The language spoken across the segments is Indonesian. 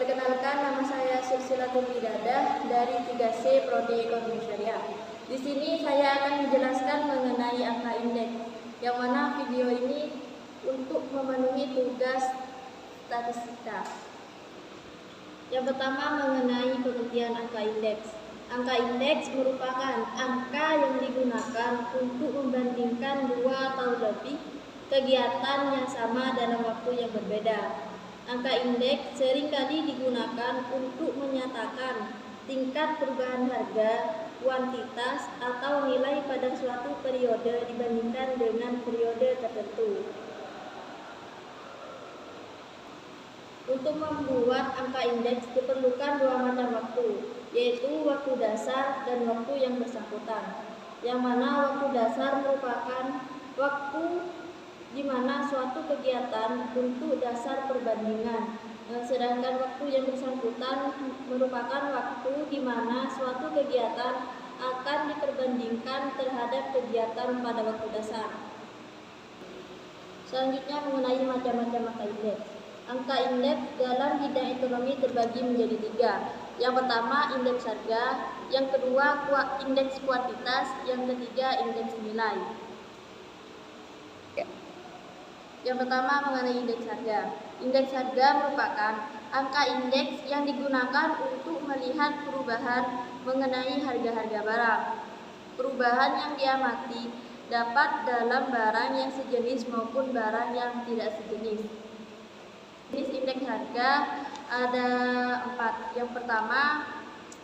Perkenalkan, nama saya Silsila Tumidadah dari 3C Prodi Ekonomi Syariah. Di sini saya akan menjelaskan mengenai angka indeks, yang mana video ini untuk memenuhi tugas statistika. Yang pertama mengenai pengertian angka indeks. Angka indeks merupakan angka yang digunakan untuk membandingkan dua atau lebih kegiatan yang sama dalam waktu yang berbeda. Angka indeks seringkali digunakan untuk menyatakan tingkat perubahan harga, kuantitas, atau nilai pada suatu periode dibandingkan dengan periode tertentu. Untuk membuat angka indeks diperlukan dua macam waktu, yaitu waktu dasar dan waktu yang bersangkutan. Yang mana waktu dasar merupakan waktu di mana suatu kegiatan untuk dasar perbandingan, sedangkan waktu yang bersangkutan merupakan waktu di mana suatu kegiatan akan diperbandingkan terhadap kegiatan pada waktu dasar. Selanjutnya mengenai macam-macam angka indeks. Angka indeks dalam bidang ekonomi terbagi menjadi tiga. Yang pertama indeks harga, yang kedua indeks kuantitas, yang ketiga indeks nilai. Yang pertama mengenai indeks harga. Indeks harga merupakan angka indeks yang digunakan untuk melihat perubahan mengenai harga-harga barang. Perubahan yang diamati dapat dalam barang yang sejenis maupun barang yang tidak sejenis. Jenis indeks harga ada 4. Yang pertama,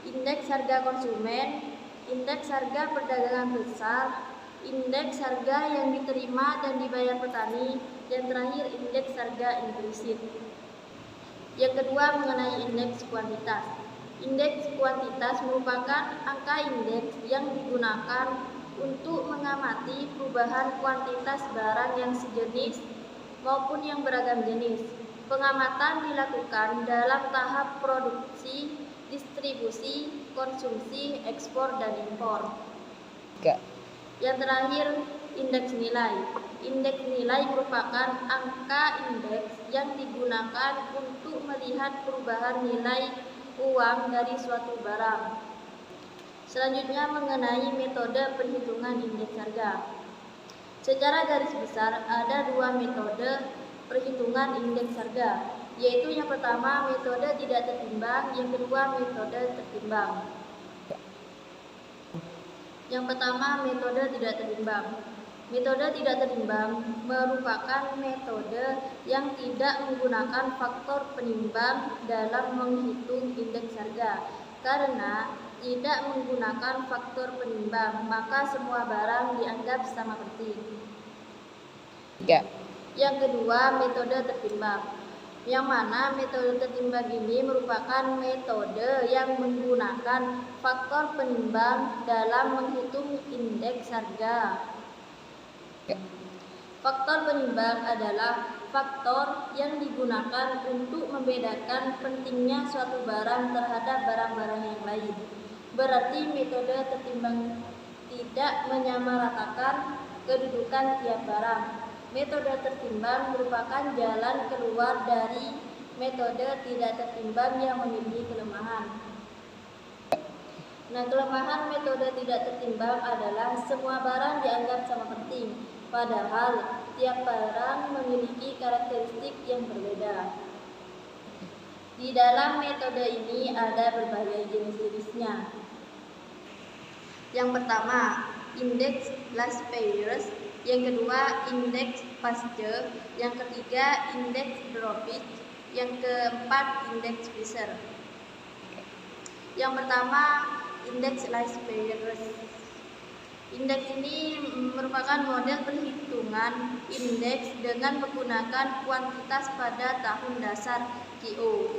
indeks harga konsumen, indeks harga perdagangan besar, indeks harga yang diterima dan dibayar petani, dan terakhir indeks harga implisit. Yang kedua mengenai indeks kuantitas. Indeks kuantitas merupakan angka indeks yang digunakan untuk mengamati perubahan kuantitas barang yang sejenis maupun yang beragam jenis. Pengamatan dilakukan dalam tahap produksi, distribusi, konsumsi, ekspor, dan impor. Yang terakhir, indeks nilai. Indeks nilai merupakan angka indeks yang digunakan untuk melihat perubahan nilai uang dari suatu barang. Selanjutnya mengenai metode perhitungan indeks harga. Secara garis besar ada dua metode perhitungan indeks harga, yaitu yang pertama metode tidak tertimbang, yang kedua metode tertimbang. Yang pertama metode tidak tertimbang. Metode tidak tertimbang merupakan metode yang tidak menggunakan faktor penimbang dalam menghitung indeks harga. Karena tidak menggunakan faktor penimbang, maka semua barang dianggap sama penting. Yang kedua, metode tertimbang. Yang mana metode tertimbang ini merupakan metode yang menggunakan faktor penimbang dalam menghitung indeks harga. Faktor penimbang adalah faktor yang digunakan untuk membedakan pentingnya suatu barang terhadap barang-barang yang lain. Berarti metode tertimbang tidak menyamaratakan kedudukan tiap barang. Metode tertimbang merupakan jalan keluar dari metode tidak tertimbang yang memiliki kelemahan. Nah, kelemahan metode tidak tertimbang adalah semua barang dianggap sama penting, padahal tiap barang memiliki karakteristik yang berbeda. Di dalam metode ini ada berbagai jenis-jenisnya. Yang pertama, indeks last payers. Yang kedua, indeks Pasteur. Yang ketiga, indeks Dropich. Yang keempat, indeks Fisher. Yang pertama, indeks last payers. Indeks ini merupakan model perhitungan indeks dengan menggunakan kuantitas pada tahun dasar QO.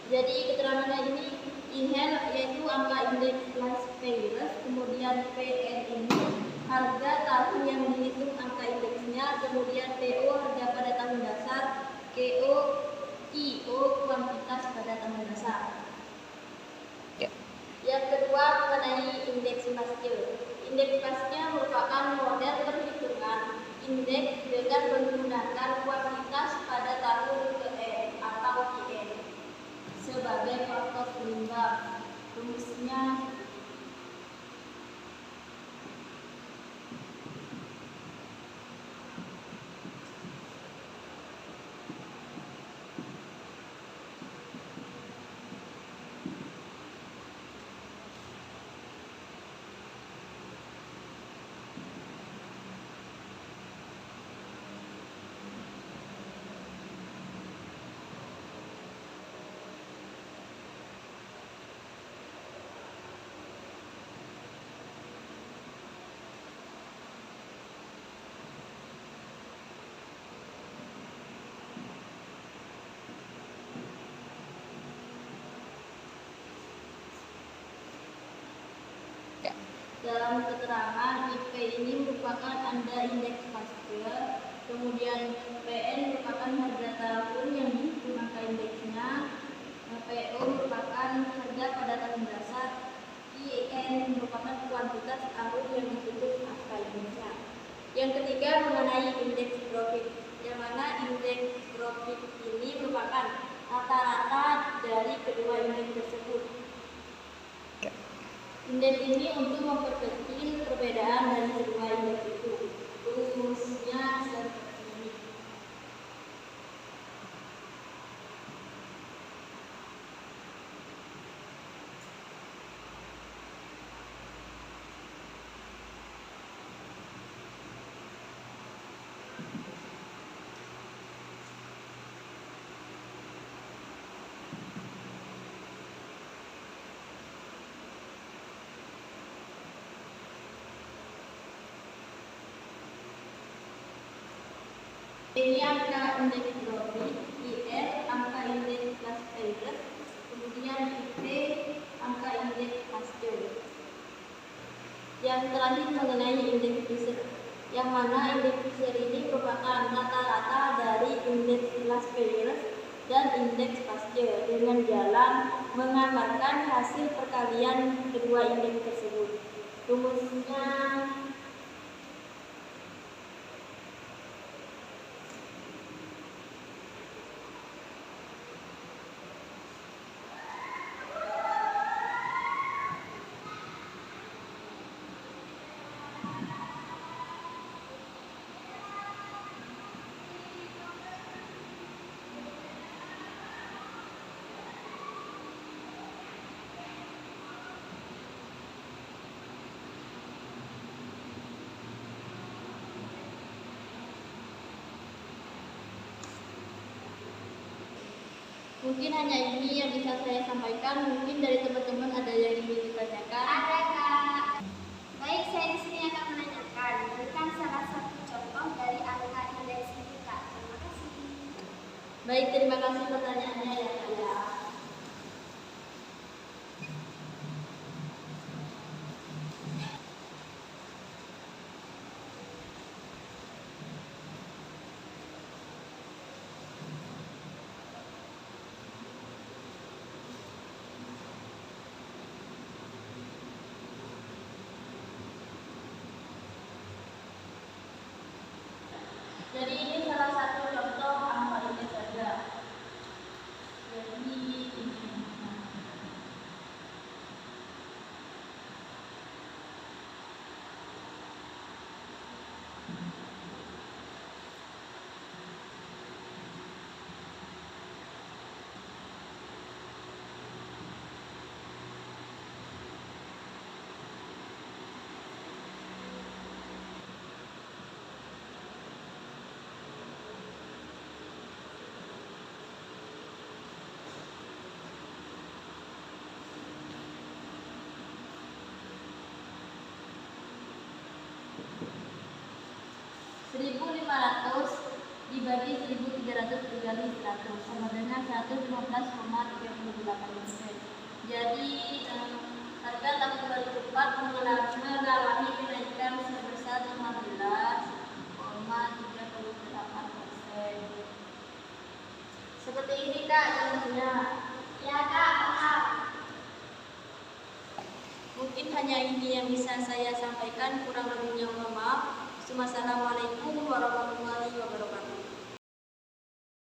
Jadi keterangannya ini IHEL yaitu angka indeks Las Vegas, kemudian PN ini harga tahun yang dihitung angka indeksnya, kemudian PO harga pada tahun dasar, IO kuantitas pada tahun dasar. Yang kedua mengenai indeks pasca. Indeks pasca merupakan model perhitungan indeks dengan menggunakan kuantitas pada tahun ke-N atau IN sebagai faktor penyeimbang. Rumusnya dalam keterangan IP ini merupakan anda indeks pasca, kemudian PN merupakan harga tahun yang dihitung angka indeksnya, PO merupakan harga pada tahun dasar, IN merupakan kuantitas tahun yang dihitung angka indeksnya. Yang ketiga mengenai indeks profit, yang mana indeks profit ini merupakan rata-rata dari kedua indeks tersebut. Indeks ini untuk memperkecil perbedaan dari kedua indeks itu. Rumusnya seperti ini. Ini angka indeks profit, IR angka indeks Las Vegas, kemudian IP angka indeks pasca. Yang terakhir mengenai indeks Fisher, yang mana indeks Fisher ini merupakan rata-rata dari indeks Las Vegas dan indeks pasca dengan jalan mengamarkan hasil perkalian kedua indeks tersebut. Rumusnya mungkin hanya ini yang bisa saya sampaikan. Mungkin dari teman-teman ada yang ingin ditanyakan. Ada Kak. Baik, saya di sini akan menanyakan. Berikan salah satu contoh dari angka indeks ini Kak. Terima kasih. Baik, terima kasih pertanyaannya ya Kak ya. Jadi ini salah satu contoh angka indeks harga. Jadi ini. dibagi 1.300 dikali 100 sama dengan 115,32. 38%. Jadi harga tahun 2004 mengalami kenaikan sebesar 15,38%. Seperti ini Kak contohnya. Ya Kak, paham. Mungkin hanya ini yang bisa saya sampaikan, kurang lebihnya mohon maaf. Wassalamualaikum warahmatullahi wabarakatuh.